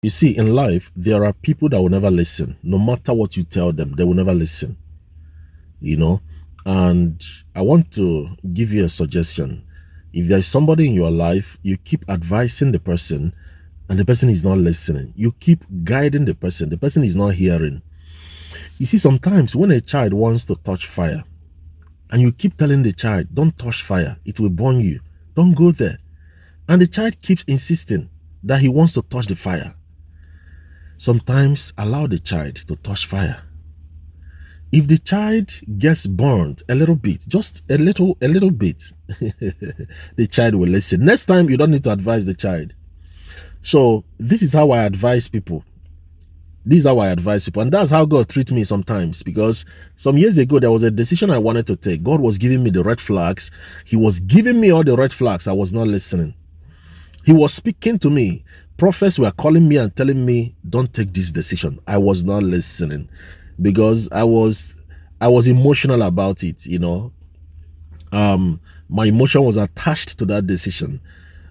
You see, in life, there are people that will never listen. No matter what you tell them, they will never listen, you know. And I want to give you a suggestion. If there's somebody in your life, you keep advising the person and the person is not listening. You keep guiding the person is not hearing. You see, sometimes when a child wants to touch fire and you keep telling the child, don't touch fire, it will burn you, don't go there. And the child keeps insisting that he wants to touch the fire. Sometimes allow the child to touch fire. If the child gets burned a little bit, just a little bit, the child will listen. Next time, you don't need to advise the child. So this is how I advise people. This is how I advise people. And that's how God treats me sometimes. Because some years ago, there was a decision I wanted to take. God was giving me the red flags. He was giving me all the red flags. I was not listening. He was speaking to me. Prophets were calling me and telling me, don't take this decision. I was not listening because I was emotional about it, you know. My emotion was attached to that decision.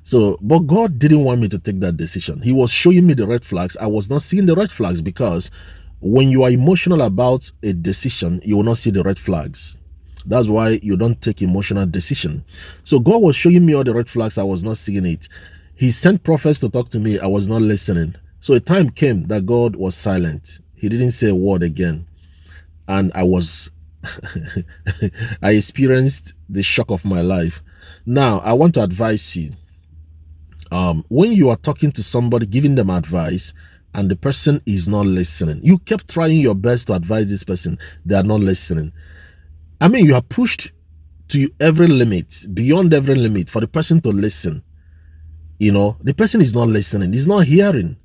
So, but God didn't want me to take that decision. He was showing me the red flags. I was not seeing the red flags because when you are emotional about a decision, you will not see the red flags. That's why you don't take emotional decision. So God was showing me all the red flags. I was not seeing it. He sent prophets to talk to me. I was not listening. So a time came that God was silent. He didn't say a word again. And I experienced the shock of my life. Now, I want to advise you. When you are talking to somebody, giving them advice, and the person is not listening, you kept trying your best to advise this person, they are not listening. I mean, you are pushed to every limit, beyond every limit for the person to listen. You know, the person is not listening, he's not hearing.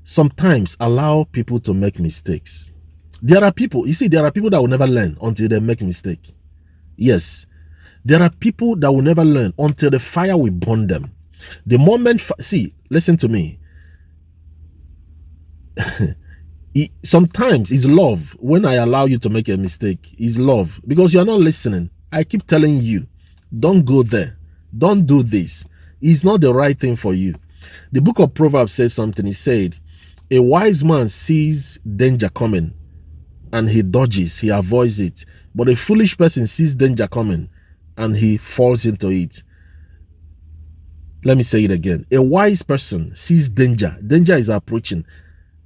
Sometimes allow people to make mistakes. There are people, you see, there are people that will never learn until they make mistake. Yes, there are people that will never learn until the fire will burn them. The moment, see, listen to me. Sometimes it's love when I allow you to make a mistake. It's love because you're not listening. I keep telling you, don't go there. Don't do this. It's not the right thing for you. The book of Proverbs says something. It said, a wise man sees danger coming and he dodges, he avoids it. But a foolish person sees danger coming and he falls into it. Let me say it again. A wise person sees danger. Danger is approaching.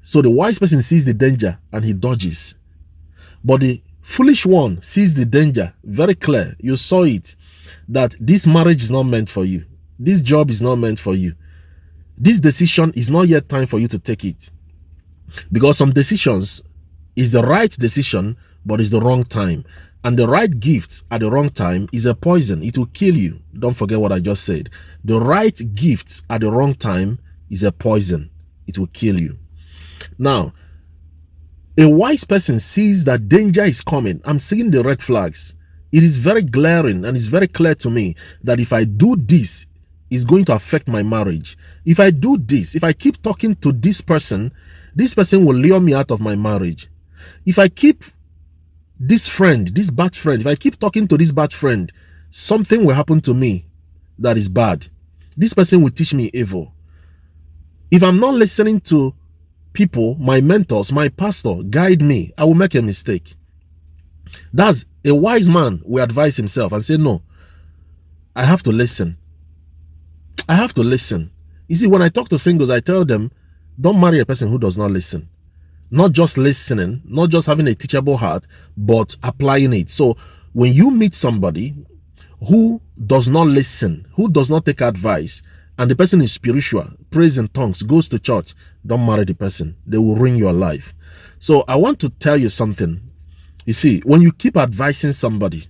So the wise person sees the danger and he dodges. But the foolish one sees the danger very clear. You saw it, that this marriage is not meant for you. This job is not meant for you. This decision is not yet time for you to take it. Because some decisions is the right decision, but it's the wrong time. And the right gift at the wrong time is a poison. It will kill you. Don't forget what I just said. The right gift at the wrong time is a poison. It will kill you. Now, a wise person sees that danger is coming. I'm seeing the red flags. It is very glaring and it's very clear to me that if I do this, it's going to affect my marriage. If I do this, if I keep talking to this person will lure me out of my marriage. If I keep this friend, this bad friend, if I keep talking to this bad friend, something will happen to me that is bad. This person will teach me evil. If I'm not listening to people, my mentors, my pastor, guide me, I will make a mistake. That's a wise man will advise himself and say, no, I have to listen. I have to listen. You see, when I talk to singles, I tell them, don't marry a person who does not listen. Not just listening, not just having a teachable heart, but applying it. So when you meet somebody who does not listen, who does not take advice, and the person is spiritual, prays in tongues, goes to church, don't marry the person. They will ruin your life. So I want to tell you something. You see, when you keep advising somebody,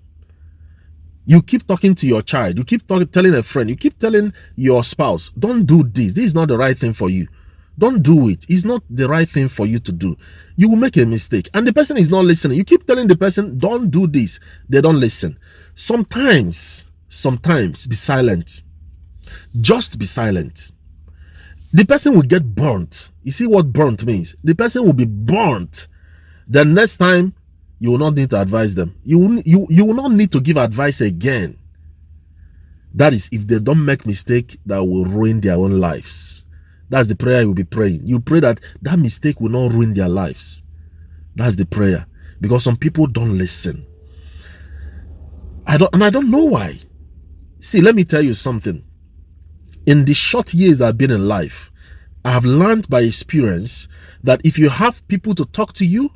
you keep talking to your child, you keep telling a friend, you keep telling your spouse, don't do this. This is not the right thing for you. Don't do it. It's not the right thing for you to do. You will make a mistake. And the person is not listening. You keep telling the person, don't do this. They don't listen. Sometimes be silent. Just be silent. The person will get burnt. You see what burnt means? The person will be burnt. The next time, you will not need to advise them. You will not need to give advice again. That is if they don't make mistake that will ruin their own lives. That's the prayer you'll be praying. You pray that that mistake will not ruin their lives. That's the prayer. Because some people don't listen. I don't know why. See, let me tell you something. In the short years I've been in life, I have learned by experience that if you have people to talk to you,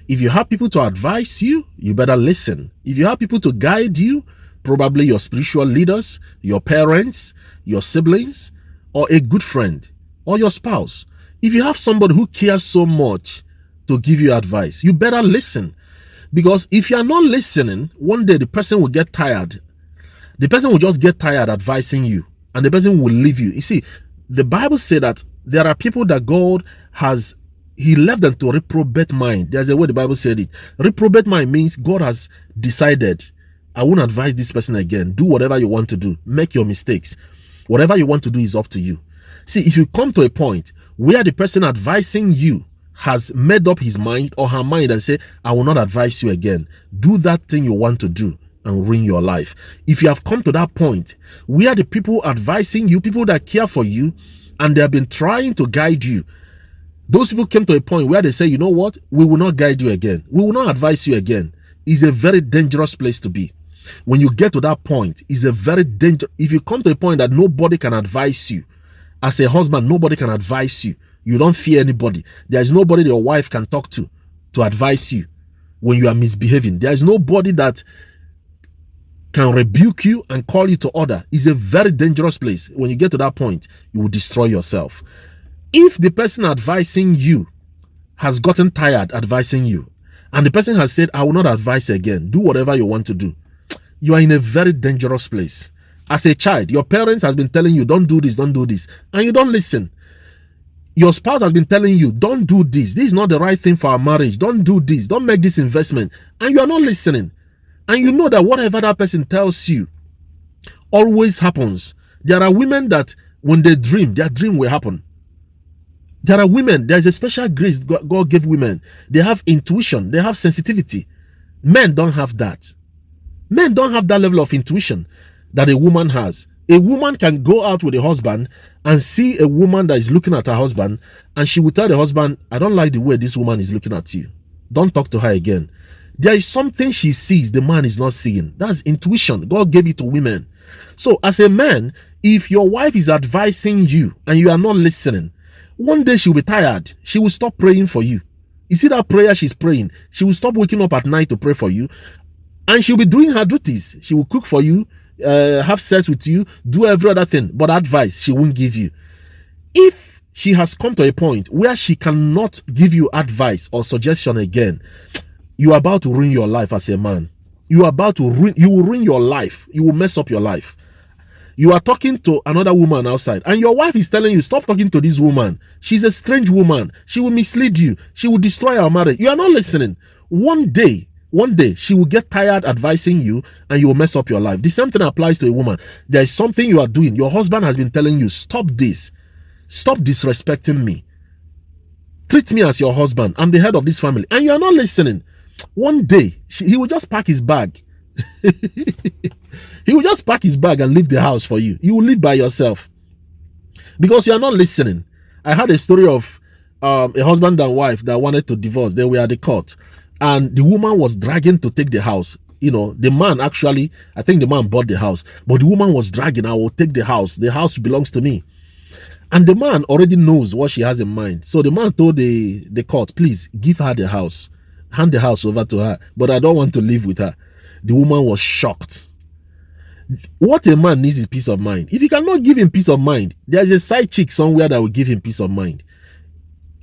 if you have people to advise you, you better listen. If you have people to guide you, probably your spiritual leaders, your parents, your siblings, or a good friend, or your spouse. If you have somebody who cares so much to give you advice, you better listen. Because if you are not listening, one day the person will get tired. The person will just get tired advising you, and the person will leave you. You see, the Bible says that there are people that God has, he left them to reprobate mind. There's a way the Bible said it. Reprobate mind means God has decided, I won't advise this person again. Do whatever you want to do. Make your mistakes. Whatever you want to do is up to you. See, if you come to a point where the person advising you has made up his mind or her mind and say, I will not advise you again, do that thing you want to do and ruin your life. If you have come to that point where the people advising you, people that care for you, and they have been trying to guide you, those people came to a point where they say, you know what, we will not guide you again, we will not advise you again, is a very dangerous place to be. When you get to that point, is a very dangerous. If you come to a point that nobody can advise you, as a husband, nobody can advise you. You don't fear anybody. There is nobody your wife can talk to advise you when you are misbehaving. There is nobody that can rebuke you and call you to order. It's a very dangerous place. When you get to that point, you will destroy yourself. If the person advising you has gotten tired advising you, and the person has said, I will not advise again, do whatever you want to do, you are in a very dangerous place. As a child, your parents has been telling you, don't do this, and you don't listen. Your spouse has been telling you, don't do this. This is not the right thing for our marriage. Don't do this. Don't make this investment. And you are not listening. And you know that whatever that person tells you always happens. There are women that when they dream, their dream will happen. There are women, there's a special grace God gave women. They have intuition. They have sensitivity. Men don't have that. Men don't have that level of intuition that a woman has. A woman can go out with a husband and see a woman that is looking at her husband, and she will tell the husband, I don't like the way this woman is looking at you. Don't talk to her again. There is something she sees the man is not seeing. That's intuition. God gave it to women. So as a man, if your wife is advising you and you are not listening, one day she'll be tired. She will stop praying for you. You see that prayer she's praying? She will stop waking up at night to pray for you, and she'll be doing her duties. She will cook for you, have sex with you, do every other thing, but advice she won't give you. If she has come to a point where she cannot give you advice or suggestion again, you are about to ruin your life as a man. You are about to ruin, you will ruin your life. You will mess up your life. You are talking to another woman outside, and your wife is telling you, stop talking to this woman. She's a strange woman. She will mislead you. She will destroy our marriage. You are not listening. One day, she will get tired advising you, and you will mess up your life. The same thing applies to a woman. There is something you are doing. Your husband has been telling you, stop this. Stop disrespecting me. Treat me as your husband. I'm the head of this family. And you are not listening. One day, he will just pack his bag. He will just pack his bag and leave the house for you. You will live by yourself because you are not listening. I had a story of a husband and wife that wanted to divorce. They were at the court, and the woman was dragging to take the house. You know, the man actually, I think the man bought the house, but the woman was dragging, I will take the house. The house belongs to me. And the man already knows what she has in mind. So the man told the court, please give her the house. Hand the house over to her, but I don't want to live with her. The woman was shocked. What a man needs is peace of mind. If you cannot give him peace of mind, there's a side chick somewhere that will give him peace of mind.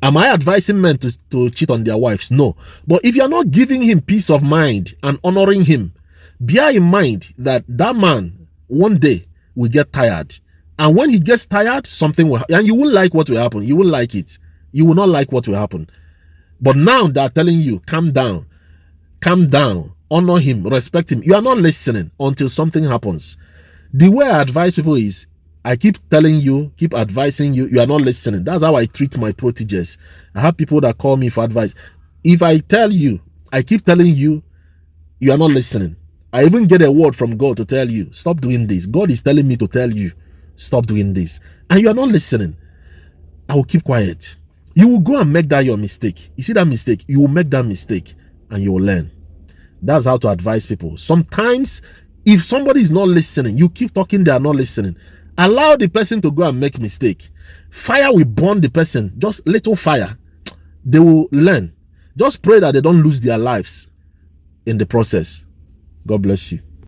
Am I advising men to cheat on their wives? No. But if you're not giving him peace of mind and honoring him, bear in mind that that man one day will get tired. And when he gets tired, something will happen. And you won't like what will happen. You won't like it. You will not like what will happen. But now they're telling you, calm down. Calm down. Honor him, respect him. You are not listening until something happens. The way I advise people is, I keep telling you, keep advising you, you are not listening. That's how I treat my proteges. I have people that call me for advice. If I tell you, I keep telling you, you are not listening. I even get a word from God to tell you, stop doing this. God is telling me to tell you, stop doing this. And you are not listening. I will keep quiet. You will go and make that your mistake. You see that mistake? You will make that mistake and you will learn. That's how to advise people. Sometimes, if somebody is not listening, you keep talking, they are not listening. Allow the person to go and make mistake. Fire will burn the person. Just little fire. They will learn. Just pray that they don't lose their lives in the process. God bless you.